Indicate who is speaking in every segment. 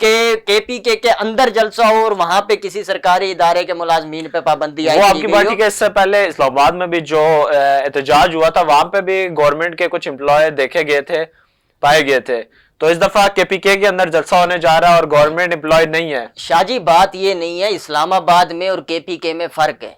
Speaker 1: کہ KPK کے اندر جلسہ ہو اور وہاں پہ کسی سرکاری ادارے کے ملازمین پہ پابندی
Speaker 2: وہ آپ کی پارٹی کے اس سے پہلے اسلام آباد میں بھی جو احتجاج ہوا تھا وہاں پہ بھی گورنمنٹ کے کچھ امپلائی دیکھے گئے تھے، پائے گئے تھے، تو اس دفعہ KPK کے اندر جلسہ ہونے جا رہا ہے اور گورنمنٹ امپلائی نہیں ہے۔
Speaker 1: شاہ جی بات یہ نہیں ہے، اسلام آباد میں اور KPK میں فرق ہے،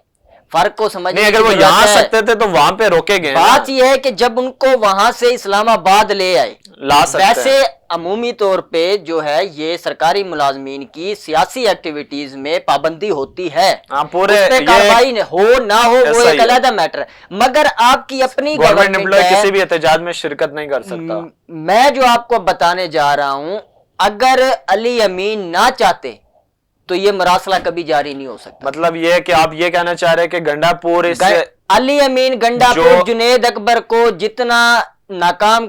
Speaker 1: فرق کو سمجھنے
Speaker 2: نہیں، اگر وہ یہاں سکتے تھے تو وہاں پہ روکے گئے۔
Speaker 1: بات یہ ہے کہ جب ان کو وہاں سے اسلام آباد لے آئے،
Speaker 2: لا سکتے
Speaker 1: ویسے عمومی طور پہ جو ہے یہ سرکاری ملازمین کی سیاسی ایکٹیویٹیز میں پابندی ہوتی ہے،
Speaker 2: پورے
Speaker 1: اس پہ کارروائی ہو نہ ہو وہ ایک علیحدہ میٹر ہے، مگر آپ کی اپنی
Speaker 2: گورنمنٹ امپلائی کسی بھی احتجاج میں شرکت نہیں کر سکتا۔
Speaker 1: میں جو آپ کو بتانے جا رہا ہوں، اگر علی امین نہ چاہتے تو یہ مراسلہ کبھی جاری نہیں ہو سکتا۔
Speaker 2: مطلب یہ کہ آپ یہ کہنا چاہ رہے ہیں کہ گنڈا پور اس سے
Speaker 1: علی امین گنڈا پور جنید اکبر کو جتنا ناکام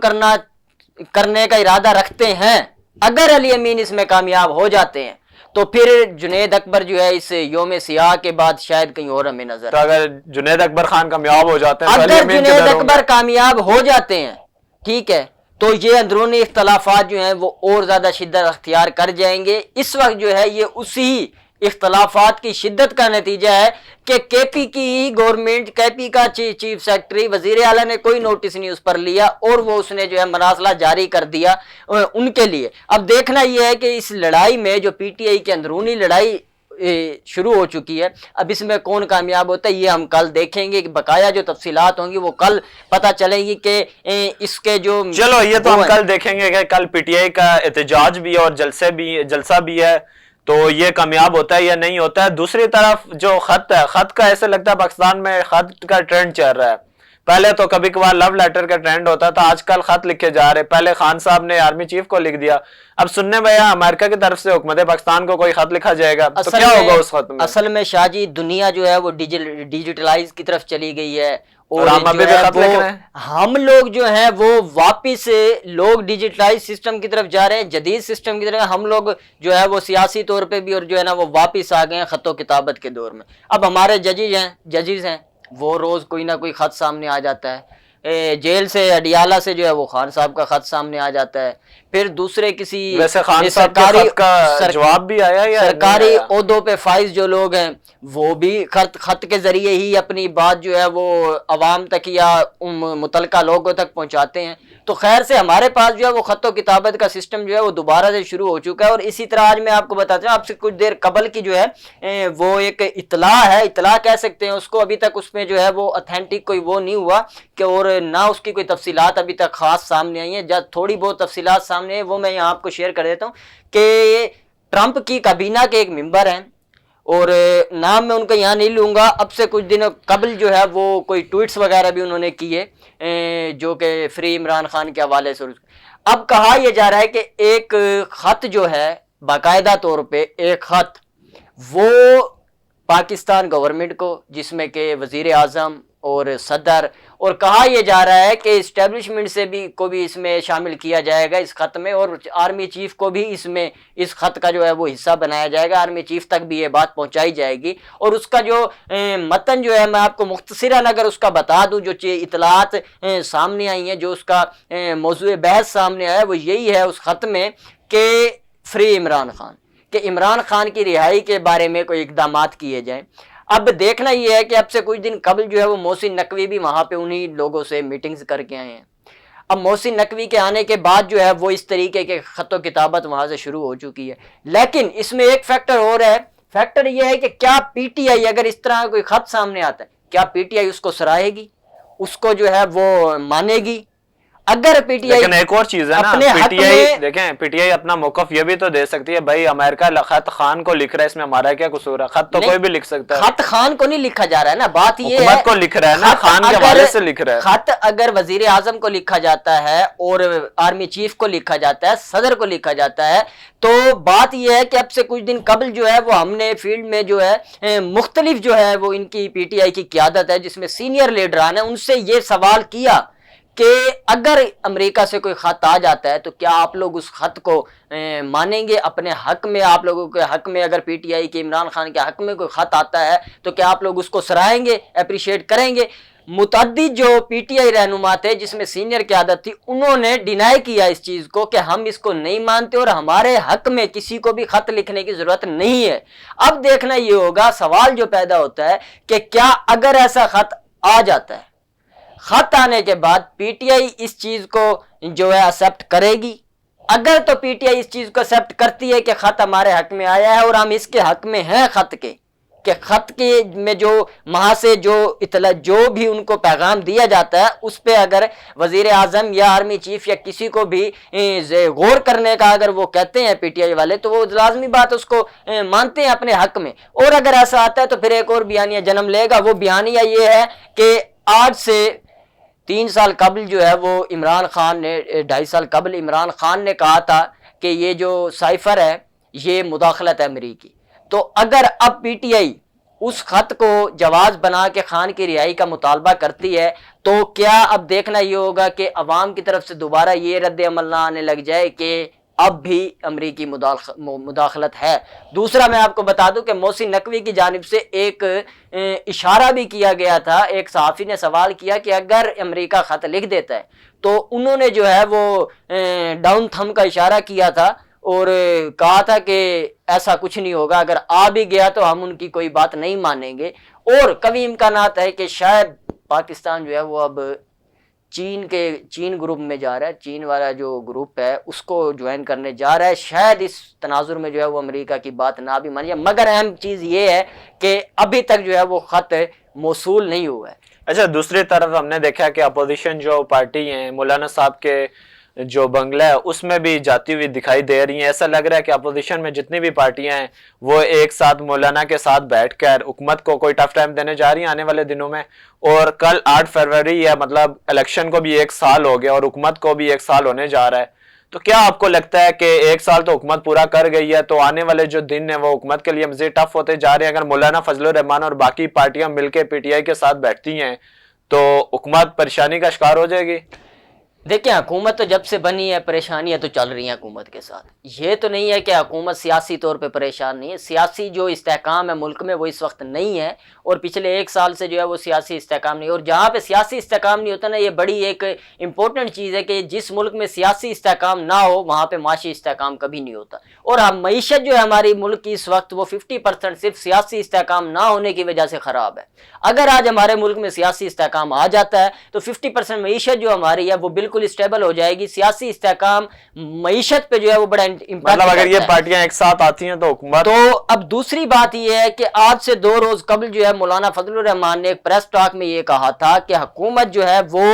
Speaker 1: کرنے کا ارادہ رکھتے ہیں، اگر علی امین اس میں کامیاب ہو جاتے ہیں تو پھر جنید اکبر جو ہے اس یوم سیاہ کے بعد شاید کہیں اور ہمیں نظر،
Speaker 2: تو اگر جنید اکبر خان کامیاب ہو جاتے ہیں،
Speaker 1: اگر جنید اکبر کامیاب ہو جاتے ہیں، ٹھیک ہے، تو یہ اندرونی اختلافات جو ہیں وہ اور زیادہ شدت اختیار کر جائیں گے۔ اس وقت جو ہے یہ اسی اختلافات کی شدت کا نتیجہ ہے کہ KP کی گورنمنٹ، KP کا چیف سیکرٹری وزیر اعلیٰ نے کوئی نوٹس نہیں اس پر لیا اور وہ اس نے جو ہے مراسلہ جاری کر دیا ان کے لیے۔ اب دیکھنا یہ ہے کہ اس لڑائی میں جو PTI کی اندرونی لڑائی شروع ہو چکی ہے، اب اس میں کون کامیاب ہوتا ہے یہ ہم کل دیکھیں گے، بقایا جو تفصیلات ہوں گی وہ کل پتہ چلے گی کہ اس کے جو
Speaker 2: چلو یہ تو ہم کل دیکھیں گے کہ کل PTI کا احتجاج بھی ہے اور جلسہ بھی ہے، تو یہ کامیاب ہوتا ہے یا نہیں ہوتا ہے۔ دوسری طرف جو خط ہے، خط کا ایسے لگتا ہے پاکستان میں خط کا ٹرینڈ چل رہا ہے۔ پہلے تو کبھی کبھار لو لیٹر کا ٹرینڈ ہوتا تھا، آج کل خط لکھے جا رہے۔ پہلے خان صاحب نے آرمی چیف کو لکھ دیا، اب سننے میں امریکہ کی طرف سے حکومت پاکستان کو کوئی خط لکھا جائے گا تو کیا ہوگا اس خط میں؟
Speaker 1: اصل میں شاہ جی دنیا جو ہے وہ ڈیجیٹلائز کی طرف چلی گئی ہے، اور ہم لوگ جو ہیں وہ واپس لوگ ڈیجیٹلائز سسٹم کی طرف جا رہے ہیں، جدید سسٹم کی طرف۔ ہم لوگ جو ہے وہ سیاسی طور پہ بھی اور جو ہے نا وہ واپس آ گئے ہیں خط و کتابت کے دور میں۔ اب ہمارے ججز ہیں وہ روز کوئی نہ کوئی خط سامنے آ جاتا ہے، جیل سے اڈیالہ سے جو ہے وہ خان صاحب کا خط سامنے آ جاتا ہے، پھر دوسرے کسی
Speaker 2: سرکاری کا جواب بھی آیا یا
Speaker 1: سرکاری عہدوں پہ فائز جو لوگ ہیں وہ بھی خط کے ذریعے ہی اپنی بات جو ہے وہ عوام تک یا متعلقہ لوگوں تک پہنچاتے ہیں۔ تو خیر سے ہمارے پاس جو ہے وہ خط و کتابت کا سسٹم جو ہے وہ دوبارہ سے شروع ہو چکا ہے، اور اسی طرح آج میں آپ کو بتاتا ہوں، آپ سے کچھ دیر قبل کی جو ہے وہ ایک اطلاع ہے، اطلاع کہہ سکتے ہیں اس کو، ابھی تک اس میں جو ہے وہ اتھینٹک کوئی وہ نہیں ہوا کہ، اور نہ اس کی کوئی تفصیلات ابھی تک خاص سامنے آئی ہیں۔ جب تھوڑی بہت تفصیلات سامنے ہیں وہ میں یہاں آپ کو شیئر کر دیتا ہوں کہ ٹرمپ کی کابینہ کے ایک ممبر ہیں، اور نام میں ان کا یہاں نہیں لوں گا، اب سے کچھ دنوں قبل جو ہے وہ کوئی ٹویٹس وغیرہ بھی انہوں نے کیے جو کہ فری عمران خان کے حوالے سے۔ اب کہا یہ جا رہا ہے کہ ایک خط جو ہے باقاعدہ طور پہ ایک خط وہ پاکستان گورنمنٹ کو، جس میں کہ وزیر اعظم اور صدر، اور کہا یہ جا رہا ہے کہ اسٹیبلشمنٹ سے بھی کو بھی اس میں شامل کیا جائے گا اس خط میں، اور آرمی چیف کو بھی اس میں اس خط کا جو ہے وہ حصہ بنایا جائے گا، آرمی چیف تک بھی یہ بات پہنچائی جائے گی۔ اور اس کا جو متن جو ہے میں آپ کو مختصراً اگر اس کا بتا دوں، جو اطلاعات سامنے آئی ہیں، جو اس کا موضوع بحث سامنے آیا وہ یہی ہے اس خط میں کہ فری عمران خان، کہ عمران خان کی رہائی کے بارے میں کوئی اقدامات کیے جائیں۔ اب دیکھنا یہ ہے کہ اب سے کچھ دن قبل جو ہے وہ محسن نقوی بھی وہاں پہ انہی لوگوں سے میٹنگز کر کے آئے ہیں۔ اب محسن نقوی کے آنے کے بعد جو ہے وہ اس طریقے کے خط و کتابت وہاں سے شروع ہو چکی ہے، لیکن اس میں ایک فیکٹر اور ہے، فیکٹر یہ ہے کہ کیا PTI اگر اس طرح کوئی خط سامنے آتا ہے، کیا PTI اس کو سراہے گی، اس کو جو ہے وہ مانے گی؟ اگر PTI
Speaker 2: لیکن ایک اور چیز ہے نا، PTI دیکھیں PTI اپنا موقف یہ بھی تو دے سکتی ہے، بھائی امریکہ خط خان کو لکھ رہا ہے، اس میں ہمارا کیا قصور ہے؟ خط تو کوئی بھی لکھ سکتا ہے، خط
Speaker 1: خان کو نہیں لکھا جا رہا ہے نا، بات یہ ہے
Speaker 2: حکومت کو لکھ رہا ہے نا، خان کے حوالے سے لکھ رہا ہے۔
Speaker 1: خط اگر وزیر اعظم کو لکھا جاتا ہے اور آرمی چیف کو لکھا جاتا ہے، صدر کو لکھا جاتا ہے، تو بات یہ ہے کہ اب سے کچھ دن قبل جو ہے وہ ہم نے فیلڈ میں جو ہے مختلف جو ہے وہ ان کی PTI کی قیادت ہے جس میں سینئر لیڈران ہیں، ان سے یہ سوال کیا کہ اگر امریکہ سے کوئی خط آ جاتا ہے تو کیا آپ لوگ اس خط کو مانیں گے اپنے حق میں؟ آپ لوگوں کے حق میں اگر PTI کے عمران خان کے حق میں کوئی خط آتا ہے تو کیا آپ لوگ اس کو سراہیں گے، اپریشیٹ کریں گے؟ متعدد جو پی ٹی آئی رہنما تھے جس میں سینئر قیادت تھی انہوں نے ڈینائی کیا اس چیز کو کہ ہم اس کو نہیں مانتے اور ہمارے حق میں کسی کو بھی خط لکھنے کی ضرورت نہیں ہے. اب دیکھنا یہ ہوگا, سوال جو پیدا ہوتا ہے کہ کیا اگر ایسا خط آ جاتا ہے, خط آنے کے بعد پی ٹی آئی اس چیز کو جو ہے ایکسیپٹ کرے گی؟ اگر تو پی ٹی آئی اس چیز کو ایکسیپٹ کرتی ہے کہ خط ہمارے حق میں آیا ہے اور ہم اس کے حق میں ہیں خط کے, کہ خط کے میں جو وہاں سے جو اطلاع جو بھی ان کو پیغام دیا جاتا ہے اس پہ اگر وزیر اعظم یا آرمی چیف یا کسی کو بھی غور کرنے کا اگر وہ کہتے ہیں پی ٹی آئی والے, تو وہ لازمی بات اس کو مانتے ہیں اپنے حق میں. اور اگر ایسا آتا ہے تو پھر ایک اور بیانیہ جنم لے گا. وہ بیانیہ یہ ہے کہ آج سے 3 سال قبل جو ہے وہ عمران خان نے 2.5 سال قبل عمران خان نے کہا تھا کہ یہ جو سائفر ہے یہ مداخلت ہے امریکی. تو اگر اب پی ٹی آئی اس خط کو جواز بنا کے خان کی رہائی کا مطالبہ کرتی ہے تو کیا اب دیکھنا یہ ہوگا کہ عوام کی طرف سے دوبارہ یہ رد عمل نہ آنے لگ جائے کہ اب بھی امریکی مداخلت ہے. دوسرا میں آپ کو بتا دوں کہ محسن نقوی کی جانب سے ایک اشارہ بھی کیا گیا تھا. ایک صحافی نے سوال کیا کہ اگر امریکہ خط لکھ دیتا ہے تو انہوں نے جو ہے وہ ڈاؤن تھم کا اشارہ کیا تھا اور کہا تھا کہ ایسا کچھ نہیں ہوگا, اگر آ بھی گیا تو ہم ان کی کوئی بات نہیں مانیں گے. اور کبھی امکانات ہے کہ شاید پاکستان جو ہے وہ اب چین گروپ میں جا رہا ہے, چین والا جو گروپ ہے اس کو جوائن کرنے جا رہا ہے. شاید اس تناظر میں جو ہے وہ امریکہ کی بات نہ بھی مانی جائے, مگر اہم چیز یہ ہے کہ ابھی تک جو ہے وہ خط موصول نہیں ہوا ہے.
Speaker 2: اچھا, دوسری طرف ہم نے دیکھا کہ اپوزیشن جو پارٹی ہیں مولانا صاحب کے جو بنگلہ ہے اس میں بھی جاتی ہوئی دکھائی دے رہی ہیں. ایسا لگ رہا ہے کہ اپوزیشن میں جتنی بھی پارٹیاں ہیں وہ ایک ساتھ مولانا کے ساتھ بیٹھ کر حکومت کو کوئی ٹف ٹائم دینے جا رہی ہیں آنے والے دنوں میں. اور کل 8 فروری ہے, مطلب الیکشن کو بھی 1 سال ہو گیا اور حکومت کو بھی 1 سال ہونے جا رہا ہے. تو کیا آپ کو لگتا ہے کہ 1 سال تو حکومت پورا کر گئی ہے تو آنے والے جو دن ہیں وہ حکومت کے لیے مزید ٹف ہوتے جا رہے ہیں؟ اگر مولانا فضل الرحمان اور باقی پارٹیاں مل کے پی ٹی آئی کے ساتھ بیٹھتی ہیں تو حکومت پریشانی کا شکار ہو جائے گی.
Speaker 1: دیکھیں, حکومت تو جب سے بنی ہے پریشانیاں تو چل رہی ہیں حکومت کے ساتھ. یہ تو نہیں ہے کہ حکومت سیاسی طور پہ پریشان نہیں ہے. سیاسی جو استحکام ہے ملک میں وہ اس وقت نہیں ہے اور پچھلے 1 سال سے جو ہے وہ سیاسی استحکام نہیں. اور جہاں پہ سیاسی استحکام نہیں ہوتا نا, یہ بڑی ایک امپورٹنٹ چیز ہے کہ جس ملک میں سیاسی استحکام نہ ہو وہاں پہ معاشی استحکام کبھی نہیں ہوتا. اور معیشت جو ہے ہماری ملک کی اس وقت وہ 50% صرف سیاسی استحکام نہ ہونے کی وجہ سے خراب ہے. اگر آج ہمارے ملک میں سیاسی استحکام آ جاتا ہے تو 50% معیشت جو ہماری ہے وہ بالکل اسٹیبل ہو جائے گی. سیاسی استحکام معیشت پہ جو ہے وہ بڑا امپیکٹ,
Speaker 2: مطلب اگر یہ پارٹیاں ایک ساتھ آتی ہیں تو حکومت.
Speaker 1: تو اب دوسری بات یہ ہے کہ آج سے 2 روز قبل جو ہے مولانا فضل الرحمان نے ایک پریس ٹاک میں یہ کہا تھا کہ حکومت جو ہے وہ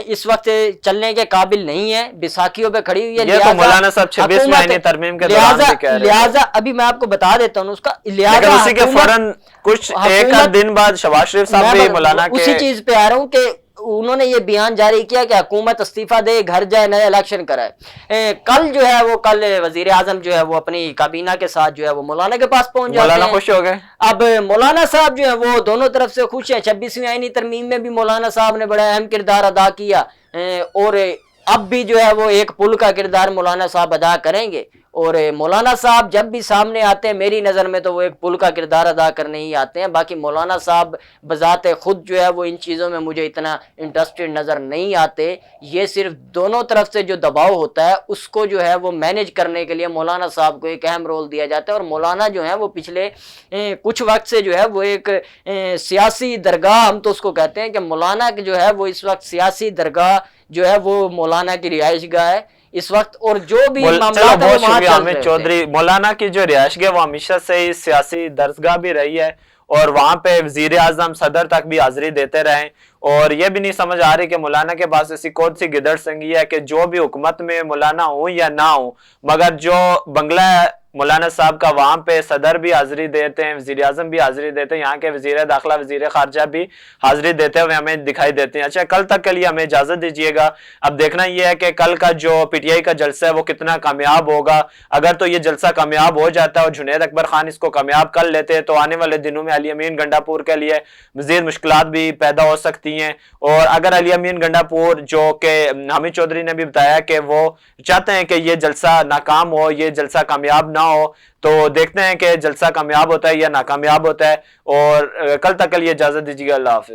Speaker 1: اس وقت چلنے کے قابل نہیں ہے, بیساکھیوں پہ کھڑی ہوئی ہے.
Speaker 2: یہ تو مولانا صاحب 26ویں آئینی ترمیم کے دوران بھی کہہ رہے ہیں.
Speaker 1: لہٰذا ابھی میں آپ کو بتا دیتا ہوں اس کا,
Speaker 2: لیکن اسی کے فوراً کچھ ایک دن بعد شہباز شریف صاحب بھی مولانا کے
Speaker 1: اسی چیز پہ آ رہا ہوں کہ انہوں نے یہ بیان جاری کیا کہ حکومت استعفیٰ دے, گھر جائے, نئے الیکشن کرائے. کل جو ہے وہ وزیر اعظم جو ہے وہ اپنی کابینہ کے ساتھ جو ہے وہ مولانا کے پاس پہنچ جاتے ہیں.
Speaker 2: مولانا خوش ہو گئے.
Speaker 1: اب مولانا صاحب جو ہے وہ دونوں طرف سے خوش ہیں. 26ویں آئینی ترمیم میں بھی مولانا صاحب نے بڑا اہم کردار ادا کیا اور اب بھی جو ہے وہ ایک پل کا کردار مولانا صاحب ادا کریں گے. اور مولانا صاحب جب بھی سامنے آتے ہیں میری نظر میں تو وہ ایک پل کا کردار ادا کرنے ہی آتے ہیں. باقی مولانا صاحب بذات خود جو ہے وہ ان چیزوں میں مجھے اتنا انٹرسٹڈ نظر نہیں آتے. یہ صرف دونوں طرف سے جو دباؤ ہوتا ہے اس کو جو ہے وہ مینیج کرنے کے لیے مولانا صاحب کو ایک اہم رول دیا جاتا ہے. اور مولانا جو ہے وہ پچھلے کچھ وقت سے جو ہے وہ ایک سیاسی درگاہ, ہم تو اس کو کہتے ہیں کہ مولانا جو ہے وہ اس وقت سیاسی درگاہ جو ہے وہ مولانا کی رہائش گاہ ہے اس وقت. اور جو بھی
Speaker 2: معاملات بہت شکریہ حامد چودھری. مولانا کی جو رہائش گاہ وہ ہمیشہ سے ہی سیاسی درسگاہ بھی رہی ہے اور وہاں پہ وزیر اعظم صدر تک بھی حاضری دیتے رہے. اور یہ بھی نہیں سمجھ آ رہی کہ مولانا کے پاس ایسی کون سی گدڑ سنگی ہے کہ جو بھی حکومت میں مولانا ہوں یا نہ ہوں, مگر جو بنگلہ مولانا صاحب کا وہاں پہ صدر بھی حاضری دیتے ہیں, وزیر اعظم بھی حاضری دیتے ہیں, یہاں کے وزیر داخلہ وزیر خارجہ بھی حاضری دیتے ہوئے ہمیں دکھائی دیتے ہیں. اچھا, کل تک کے لیے ہمیں اجازت دیجیے گا. اب دیکھنا یہ ہے کہ کل کا جو پی ٹی آئی کا جلسہ ہے وہ کتنا کامیاب ہوگا. اگر تو یہ جلسہ کامیاب ہو جاتا ہے اور جنید اکبر خان اس کو کامیاب کر لیتے ہیں تو آنے والے دنوں میں علی امین گنڈا پور کے لیے مزید مشکلات بھی پیدا ہو سکتی ہیں. اور اگر علی امین گنڈا پور جو کہ حامد چودھری نے بھی بتایا کہ وہ چاہتے ہیں کہ یہ جلسہ ناکام ہو, یہ جلسہ کامیاب نہ ہو, تو دیکھتے ہیں کہ جلسہ کامیاب ہوتا ہے یا ناکامیاب ہوتا ہے. اور کل تک کے لیے اجازت دیجیے گا. اللہ حافظ.